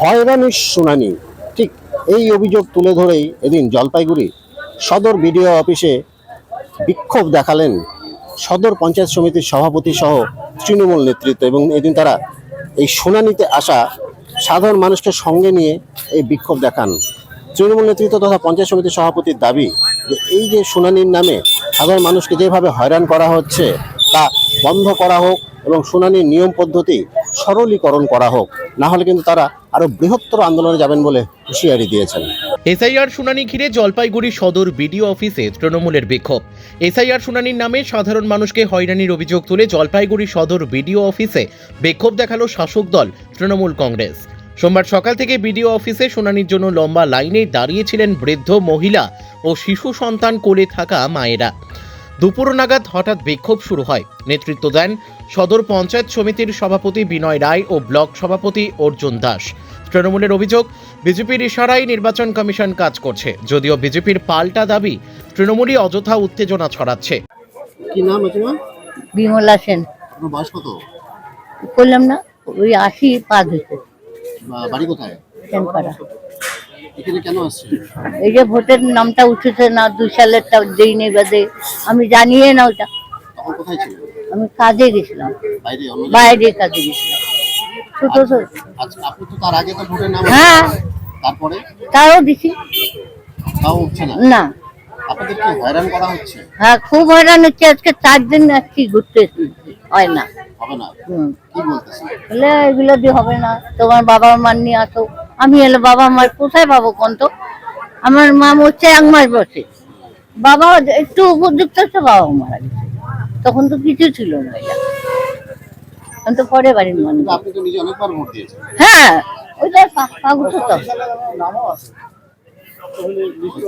হয়রানির শুনানি, ঠিক এই অভিযোগ তুলে ধরেই এদিন জলপাইগুড়ি সদর বিডিও অফিসে বিক্ষোভ দেখালেন সদর পঞ্চায়েত সমিতির সভাপতি সহ তৃণমূল নেতৃত্ব। এবং এদিন তারা এই শুনানিতে আসা সাধারণ মানুষকে সঙ্গে নিয়ে এই বিক্ষোভ দেখান। তৃণমূল নেতৃত্ব তথা পঞ্চায়েত সমিতির সভাপতির দাবি যে এই যে শুনানির নামে সাধারণ মানুষকে যেভাবে হয়রান করা হচ্ছে তা বন্ধ করা হোক এবং শুনানির নিয়ম পদ্ধতি সরলীকরণ করা হোক, না হলে কিন্তু তারা আরো বৃহত্তর আন্দোলনে যাবেন বলে হুঁশিয়ারি দিয়েছেন। এসআইআর শুনানি ঘিরে জলপাইগুড়ি সদর বিডিও অফিসে তৃণমূলের বিক্ষোভ। এসআইআর শুনানির নামে সাধারণ মানুষকে হয়রানির অভিযোগ তুলে জলপাইগুড়ি সদর বিডিও অফিসে বিক্ষোভ দেখালো শাসক দল তৃণমূল কংগ্রেস। সোমবার সকাল থেকে বিডিও অফিসে শুনানির জন্য লম্বা লাইনে দাঁড়িয়েছিলেন বৃদ্ধ মহিলা ও শিশু সন্তান কোলে থাকা মায়েরা। দুপুর নাগাদ হঠাৎ বিক্ষোভ শুরু হয়। নেতৃত্ব দেন সদর পঞ্চায়েত সমিতির সভাপতি বিনয় রায় ও ব্লক সভাপতি অর্জুন দাস। তৃণমূলের অভিযোগ, বিজেপির ইশারায় নির্বাচন কমিশন কাজ করছে, যদিও বিজেপির পাল্টা দাবি তৃণমূলই অযথা উত্তেজনা ছড়াচ্ছে। কি নাম আছে? বিমলা সেন। আপনার বয়স কত? বললাম না, ওই 80 পার হয়েছে। বাড়ি কোথায়? সেনপাড়া। এখানে কেন আসছে? এই যে ভোটের নামটা উঠেছে না, 2 সালেরটা যেই নেই বাদে, আমি জানিয়ে না ওটা। তখন কোথায় ছিল? আমি কাজে গেছিলাম, বাইরে বাইরে কাজে গেছিলাম। ছোট ছোট। আচ্ছা, আপনি তো তার আগে তো ভোটের নাম। হ্যাঁ, তারপরে তাও দিছি তাও উঠছে না। না। আপনাদের কি হয়রান করা হচ্ছে? হ্যাঁ, খুব হয়রান হচ্ছে। আজকে 4 দিন আসছি ঘুরতে, হয় না। হবে না? কি বলতেছে? বলে এগুলো দিয়ে হবে না, তোমার বাবা মা নিয়ে আসো। আমি এলে বাবা মার কোথায় পাবো কোন? তো আমার মা হচ্ছে 1 মাস বসে, বাবা একটু উপযুক্ত হচ্ছে, বাবা মারা গেছে। তখন তো কিছু ছিল না, এখন তো পরে বাড়ির মানুষ। আপনি তো নিজে অনেকবার ভোট দিয়েছেন। হ্যাঁ, ওইটা কাগজ তো।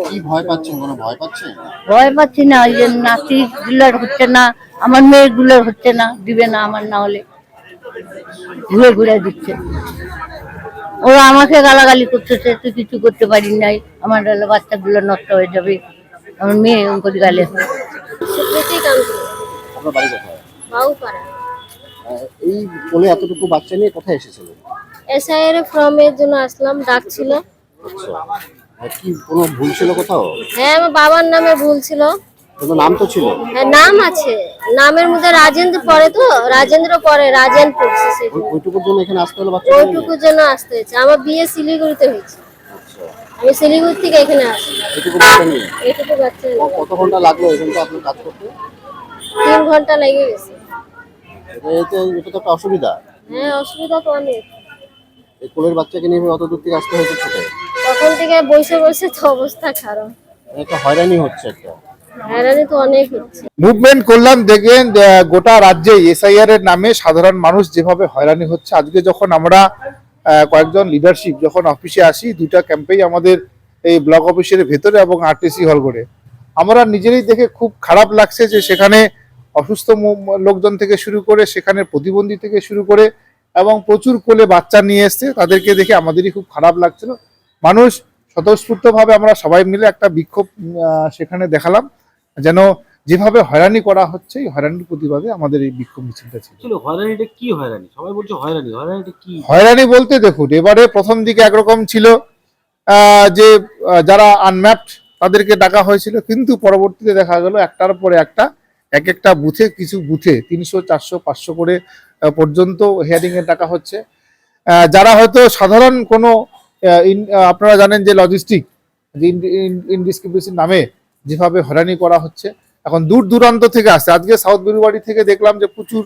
কি ভয় পাচ্ছেন? কোনো ভয় পাচ্ছেন? ভয় পাচ্ছি না, ওই যে নাতি গুলার হচ্ছে না, আমার মেয়েগুলোর হচ্ছে না, দিবে না আমার, না হলে ঘুরে ঘুরে দিচ্ছে। ওরা আমাকে গালাগালি করতেছে, তুই কিছু করতে পারি নাই, আমার বাচ্চাগুলো নষ্ট হয়ে যাবে, আমার মেয়ে ওর গালে। আপনার বাড়ি কোথায়? বাউপাড়া। এই বলে এতটুকু বাচ্চা নিয়ে কোথায় এসেছিলেন? এসআইআর ফর্মের জন্য আসলাম, ডাকছিল। আচ্ছা, কি কোনো ভুল ছিল কোথাও? হ্যাঁ, আমার বাবার নামে ভুল ছিল। কোনো নাম তো ছিল? হ্যাঁ, নাম আছে, নামের মধ্যে রাজেন্দ্র পড়ে, তো রাজেন্দ্র পড়ে, রাজেন পড়ছে। ওইটুকুর জন্য এখানে আসতে হলো? বাচ্চা ওইটুকুর জন্য আসতে হয়েছে। আমার বিয়ে শিলিগুড়িতে হয়েছে। আচ্ছা, আমি শিলিগুড়ি থেকে এখানে আসি। এইটুকু বাচ্চা নিয়ে এইটুকু বাচ্চা নিয়ে। কত ঘন্টা লাগলো এখানে তো আপনার কাজ করতে? 3 ঘন্টা লেগে গেছে। এটা তো একটা অসুবিধা। হ্যাঁ, অসুবিধা তো অনেক। এই কোলের বাচ্চাকে নিয়ে অত দূর থেকে আসতে হয়েছে ছোটে। তখন থেকে বসে বসে তো অবস্থা খারাপ। একটা হয়রানি হচ্ছে একটা। হয়রানি তো অনেক হচ্ছে। মুভমেন্ট করলাম, দেখবেন গোটা রাজ্যে এসআইআর এর নামে সাধারণ মানুষ যেভাবে হয়রানি হচ্ছে। আজকে যখন আমরা কয়েকজন লিডারশিপ যখন অফিসে আসি, 2টা ক্যাম্পেই আমাদের এই ব্লক অফিসের ভেতরে এবং আরটিসি হল করে, আমরা নিজেরাই দেখে খুব খারাপ লাগছে যে সেখানে অসুস্থ লোকজন থেকে শুরু করে, সেখানে প্রতিবন্ধী থেকে শুরু করে, এবং প্রচুর কোলে বাচ্চা নিয়ে এসছে, তাদেরকে দেখে আমাদেরই খুব খারাপ লাগছিল। মানুষ স্বতঃস্ফূর্তভাবে আমরা সবাই মিলে একটা বিক্ষোভ সেখানে দেখালাম, যেন যেভাবে হয়রানি করা হচ্ছে এই হয়রানির প্রতিবাদে আমাদের এই বিক্ষোভ মিছিলটা ছিল। হয়রানিটা কি হয়রানি? সবাই বলছে হয়রানিটা কি? হয়রানি বলতে দেখুন, এবারে প্রথম দিকে একরকম ছিল যে যারা আনম্যাপড তাদেরকে ডাকা হয়েছিল, কিন্তু পরবর্তীতে দেখা গেল একটার পরে একটা এক একটা বুথে, কিছু বুথে 300, 400, 500 করে পর্যন্ত হিয়ারিং এর ডাকা হচ্ছে। যারা হয়তো সাধারণ কোনো আপনারা জানেন যে লজিস্টিক ইনডিসক্রিপেন্সির নামে যেভাবে হয়রানি করা হচ্ছে, এখন দূর দূরান্ত থেকে আসছে। আজকে সাউথ বেলুবাড়ি থেকে দেখলাম যে প্রচুর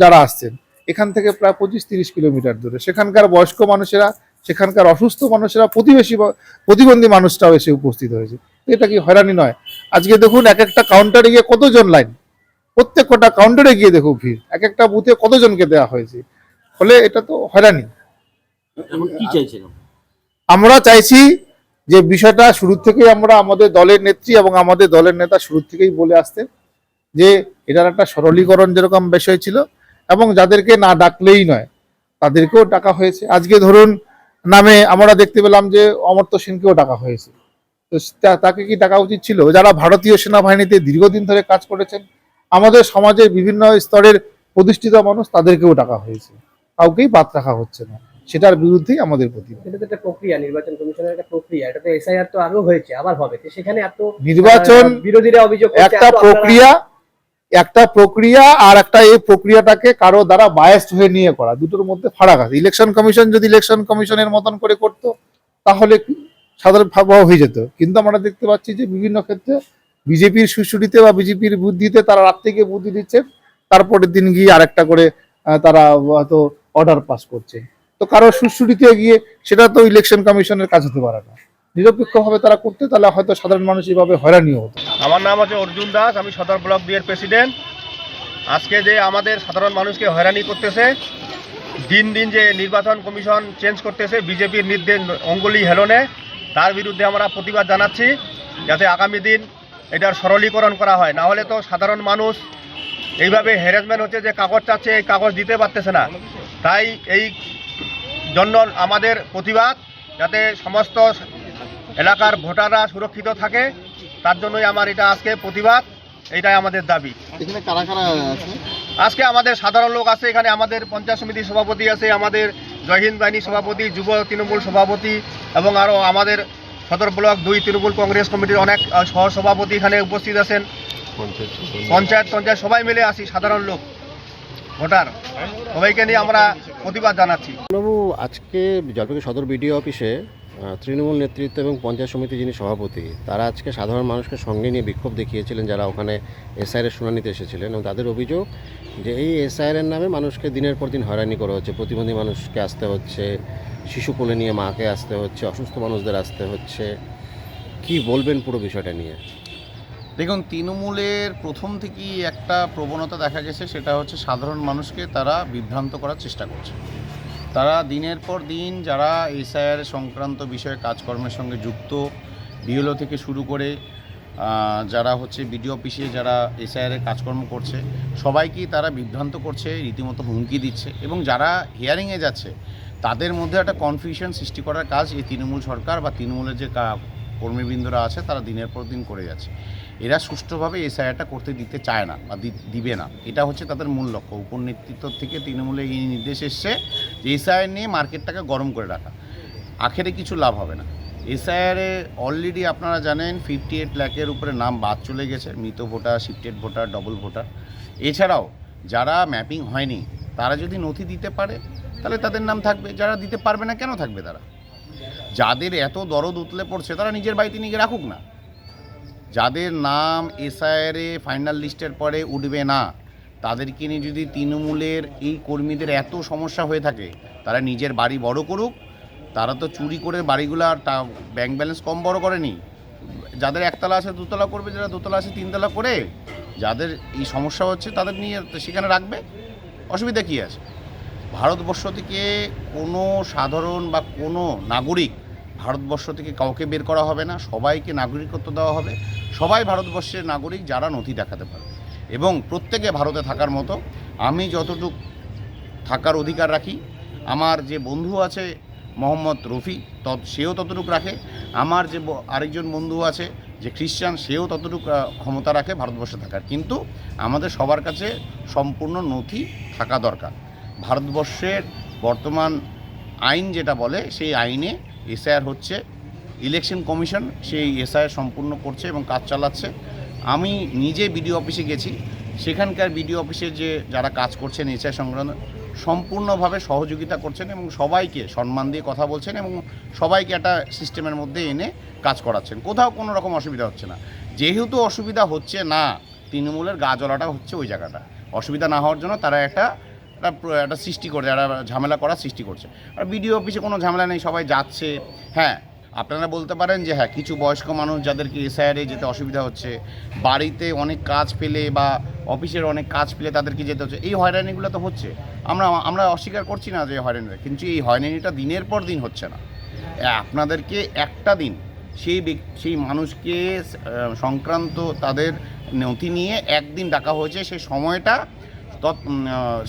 যারা আসছেন, এখান থেকে প্রায় 25-30 কিলোমিটার দূরে, সেখানকার বয়স্ক মানুষেরা, সেখানকার অসুস্থ মানুষেরা, প্রতিবন্ধী মানুষরাও এসে উপস্থিত হয়েছে। এটা কি হয়রানি নয়? আজকে দেখুন এক একটা কাউন্টারে গিয়ে কতজন লাইন, প্রত্যেক কটা কাউন্টারে গিয়ে দেখুন ভিড়, এক একটা বুথে কতজনকে দেওয়া হয়েছে, ফলে এটা তো হয়রানি। কি চাইছিলাম আমরা চাইছি যে বিষয়টা শুরু থেকেই আমরা আমাদের দলের নেত্রী এবং আমাদের দলের নেতা শুরু থেকেই বলে আসতেন যে এটার একটা সরলীকরণ যেরকম বিষয় ছিল, এবং যাদেরকে না ডাকলেই নয় তাদেরকেও ডাকা হয়েছে। আজকে ধরুন নামে আমরা দেখতে পেলাম যে অমর্ত্য সেনকেও ডাকা হয়েছে, তো তাকে কি ডাকা উচিত ছিল? যারা ভারতীয় সেনাবাহিনীতে দীর্ঘদিন ধরে কাজ করেছেন, আমাদের সমাজের বিভিন্ন স্তরের প্রতিষ্ঠিত মানুষ, তাদেরকেও ডাকা হয়েছে, কাউকেই বাদ রাখা হচ্ছে না। সেটার বিরুদ্ধেই আমাদের প্রতিবাদ। এটা তো একটা প্রক্রিয়া, নির্বাচন কমিশনের একটা প্রক্রিয়া। এটা তো এসআইআর তো আগেও হয়েছে, আবার হবে, তো সেখানে এত নির্বাচন বিরোধীরা অভিযোগ করছে, একটা এত আপনারা- প্রক্রিয়া আর একটা এই প্রক্রিয়াটাকে কারো দ্বারা বায়াসড হয়ে নিয়ে করা, দুটোর মধ্যে ফারাক আছে। ইলেকশন কমিশন যদি ইলেকশন কমিশনের মতন করে করতো তাহলে সাধারণ ভাবে হয়ে যেত, কিন্তু আমরা দেখতে পাচ্ছি যে বিভিন্ন ক্ষেত্রে বিজেপির সুশুরিতে বা বিজেপির বুদ্ধিতে তারা রাত থেকে বুদ্ধি দিচ্ছে, তারপরের দিন গিয়ে আরেকটা করে তারা হয়তো অর্ডার পাস করছে। তো কারো সুশুরিতে গিয়ে সেটা তো ইলেকশন কমিশনের কাজ হতে পারে না। নিরপেক্ষভাবে তারা করতে, তাহলে হয়তো সাধারণ মানুষ এইভাবে হয়রানিও হতো। আমার নাম হচ্ছে অর্জুন দাস, আমি সদর ব্লক 2 এর প্রেসিডেন্ট। আজকে যে আমাদের সাধারণ মানুষকে হয়রানি করতেছে, দিন দিন যে নির্বাচন কমিশন চেঞ্জ করতেছে বিজেপির নির্দেশ অঙ্গুলি হেলনে, তার বিরুদ্ধে আমরা প্রতিবাদ জানাচ্ছি, যাতে আগামী দিন এটার সরলীকরণ করা হয়। না হলে তো সাধারণ মানুষ এইভাবে হ্যারাসমেন্ট হচ্ছে, যে কাগজ চাচ্ছে এই কাগজ দিতে পারতেছে না। তাই এই জন্য আমাদের প্রতিবাদ, যাতে সমস্ত এলাকার ভোটাররা সুরক্ষিত থাকে, তার জন্যই আমার এটা আজকে প্রতিবাদ, এইটাই আমাদের দাবি। এখানে কারা কারা আছে? আজকে আমাদের সাধারণ লোক আছে, এখানে আমাদের পঞ্চায়েত সমিতির সভাপতি আছে, আমাদের জয় হিন্দ বাহিনী সভাপতি, যুব তৃণমূল সভাপতি, এবং আরও আমাদের সদর ব্লক 2 তৃণমূল কংগ্রেস কমিটির অনেক সহসভাপতি এখানে উপস্থিত আছেন। পঞ্চায়েত সবাই মিলে আসি, সাধারণ লোক ভোটার সবাইকে নিয়ে আমরা প্রতিবাদ জানাচ্ছি। বাবু, আজকে জলপাইগুড়ি সদর বিডিও অফিসে তৃণমূল নেতৃত্ব এবং পঞ্চায়েত সমিতি যিনি সভাপতি, তারা আজকে সাধারণ মানুষকে সঙ্গে নিয়ে বিক্ষোভ দেখিয়েছিলেন, যারা ওখানে এসআইআর শুনানিতে এসেছিলেন। এবং তাদের অভিযোগ যে এই এসআইআর নামে মানুষকে দিনের পর দিন হয়রানি করা হচ্ছে, প্রতিবন্ধী মানুষকে আসতে হচ্ছে, শিশু কোলে নিয়ে মাকে আসতে হচ্ছে, অসুস্থ মানুষদের আসতে হচ্ছে। কি বলবেন পুরো বিষয়টা নিয়ে? দেখুন, তৃণমূলের প্রথম থেকেই একটা প্রবণতা দেখা গেছে, সেটা হচ্ছে সাধারণ মানুষকে তারা বিভ্রান্ত করার চেষ্টা করছে। তারা দিনের পর দিন যারা এসআইআর সংক্রান্ত বিষয়ে কাজকর্মের সঙ্গে যুক্ত, বিএলও থেকে শুরু করে যারা হচ্ছে বিডিও অফিসে যারা এসআইআরের কাজকর্ম করছে, সবাইকেই তারা বিভ্রান্ত করছে, রীতিমতো হুমকি দিচ্ছে, এবং যারা হিয়ারিংয়ে যাচ্ছে তাদের মধ্যে একটা কনফিউশন সৃষ্টি করার কাজ এই তৃণমূল সরকার বা তৃণমূলের যে কর্মীবৃন্দরা আছে তারা দিনের পর দিন করে যাচ্ছে। এরা সুষ্ঠুভাবে এসআইআরটা করতে দিতে চায় না বা দিবে না, এটা হচ্ছে তাদের মূল লক্ষ্য। উপর নেতৃত্ব থেকে তৃণমূলে এই নির্দেশ এসছে যে এসআইআর নিয়ে মার্কেটটাকে গরম করে রাখা, আখেরে কিছু লাভ হবে না। এসআইআরে অলরেডি আপনারা জানেন 58 লাখের উপরে নাম বাদ চলে গেছে, মৃত voter, shifted voter, double voter. এছাড়াও যারা ম্যাপিং হয়নি তারা যদি নথি দিতে পারে তাহলে তাদের নাম থাকবে, যারা দিতে পারবে না কেন থাকবে তারা? যাদের এত দরদ উতলে পড়ছে তারা নিজের বাড়িতে নিয়ে রাখুক না। যাদের নাম এসআইআরে ফাইনাল লিস্টের পরে উঠবে না, তাদেরকে নিয়ে যদি তৃণমূলের এই কর্মীদের এত সমস্যা হয়ে থাকে, তারা নিজের বাড়ি বড় করুক। তারা তো চুরি করে বাড়িগুলো আর ব্যাংক ব্যালেন্স কম বড় করেনি। যাদের একতলা আছে দুতলা করবে, যারা দোতলা আছে তিনতলা করে। যাদের এই সমস্যা হচ্ছে তাদের নিয়ে সেখানে রাখবে, অসুবিধা কী আছে? ভারতবর্ষ থেকে কোনো সাধারণ বা কোনো নাগরিক ভারতবর্ষ থেকে কাউকে বের করা হবে না, সবাইকে নাগরিকত্ব দেওয়া হবে। সবাই ভারতবর্ষের নাগরিক যারা নথি দেখাতে পারে, এবং প্রত্যেকে ভারতে থাকার মতো। আমি যতটুকু থাকার অধিকার রাখি, আমার যে বন্ধু আছে মোহাম্মদ রফি সেও ততটুকু রাখে, আমার যে আরেকজন বন্ধু আছে যে খ্রিস্টান, সেও ততটুকু ক্ষমতা রাখে ভারতবর্ষে থাকার। কিন্তু আমাদের সবার কাছে সম্পূর্ণ নথি থাকা দরকার। ভারতবর্ষের বর্তমান আইন যেটা বলে, সেই আইনে এসআইআর হচ্ছে, ইলেকশন কমিশন সেই এসআইআর সম্পূর্ণ করছে এবং কাজ চালাচ্ছে। আমি নিজে বিডিও অফিসে গেছি, সেখানকার বিডিও অফিসে যে যারা কাজ করছেন এসআইআর সংক্রান্ত, সম্পূর্ণভাবে সহযোগিতা করছেন এবং সবাইকে সম্মান দিয়ে কথা বলছেন এবং সবাইকে একটা সিস্টেমের মধ্যে এনে কাজ করাচ্ছেন। কোথাও কোনো রকম অসুবিধা হচ্ছে না। যেহেতু অসুবিধা হচ্ছে না, তৃণমূলের গা জ্বলাটা হচ্ছে ওই জায়গাটা। অসুবিধা না হওয়ার জন্য তারা একটা সৃষ্টি করছে, একটা ঝামেলা করার সৃষ্টি করছে। আর বিডিও অফিসে কোনো ঝামেলা নেই, সবাই যাচ্ছে। হ্যাঁ, আপনারা বলতে পারেন যে হ্যাঁ, কিছু বয়স্ক মানুষ যাদেরকে এসআইআরে যেতে অসুবিধা হচ্ছে, বাড়িতে অনেক কাজ পেলে বা অফিসের অনেক কাজ পেলে তাদেরকে যেতে হচ্ছে, এই হয়রানিগুলো তো হচ্ছে। আমরা অস্বীকার করছি না যে হয়রানিটা, কিন্তু এই হয়রানিটা দিনের পর দিন হচ্ছে না। আপনাদেরকে একটা দিন সেই মানুষকে সংক্রান্ত তাদের নথি নিয়ে একদিন ডাকা হয়েছে, সেই সময়টা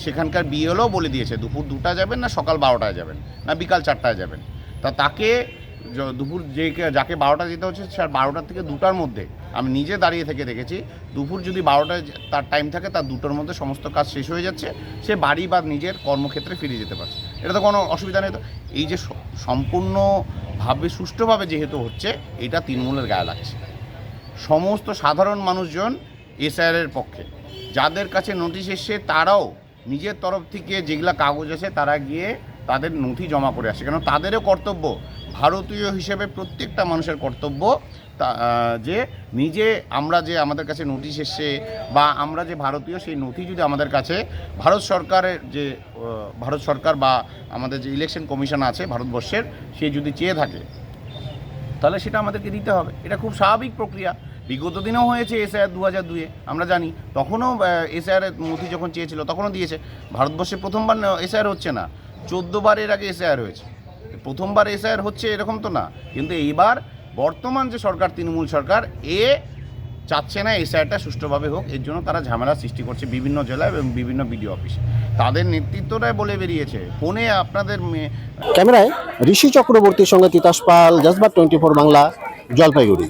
সেখানকার বিএলও বলে দিয়েছে দুপুর 2টায় যাবেন, না সকাল 12টায় যাবেন, না বিকাল 4টায় যাবেন। তাকে দুপুর যাকে 12টায় যেতে হচ্ছে, 12টা থেকে 2টার মধ্যে, আমি নিজে দাঁড়িয়ে থেকে দেখেছি, দুপুর যদি 12টায় তার টাইম থাকে, তার 2টার মধ্যে সমস্ত কাজ শেষ হয়ে যাচ্ছে, সে বাড়ি বা নিজের কর্মক্ষেত্রে ফিরে যেতে পারছে। এটা তো কোনো অসুবিধা নেই। তো এই যে সম্পূর্ণভাবে সুষ্ঠুভাবে যেহেতু হচ্ছে, এটা তৃণমূলের গায়ে লাগছে। সমস্ত সাধারণ মানুষজন এসআইআরের পক্ষে, যাদের কাছে নোটিশ এসছে তারাও নিজের তরফ থেকে যেগুলা কাগজ আছে তারা গিয়ে তাদের নথি জমা করে আসে, কেন তাদেরও কর্তব্য, ভারতীয় হিসেবে প্রত্যেকটা মানুষের কর্তব্য যে নিজে আমরা যে আমাদের কাছে নোটিশ এসছে বা আমরা যে ভারতীয়, সেই নথি যদি আমাদের কাছে ভারত সরকার বা আমাদের যে ইলেকশন কমিশন আছে ভারতবর্ষের, সে যদি চেয়ে থাকে তাহলে সেটা আমাদেরকে দিতে হবে। এটা খুব স্বাভাবিক প্রক্রিয়া। বিগত দিনেও হয়েছে এসআইআর 2002-এ, আমরা জানি, তখনও এসআইআরের নথি যখন চেয়েছিল তখনও দিয়েছে। ভারতবর্ষে প্রথমবার এসআইআর হচ্ছে না, 14 বার এর আগে এসআইআর হয়েছে। প্রথমবার এসআইআর হচ্ছে এরকম তো না, কিন্তু এইবার বর্তমান যে সরকার, তৃণমূল সরকার, চাচ্ছে না এসআইআরটা সুষ্ঠুভাবে হোক। এর জন্য তারা ঝামেলা সৃষ্টি করছে বিভিন্ন জেলায় এবং বিভিন্ন বিডিও অফিসে। তাদের নেতৃত্বটাই বলে বেরিয়েছে ফোনে আপনাদের ক্যামেরায় ঋষি চক্রবর্তীর সঙ্গে তিতাস পাল, জজবাত 24 বাংলা, জলপাইগুড়ি।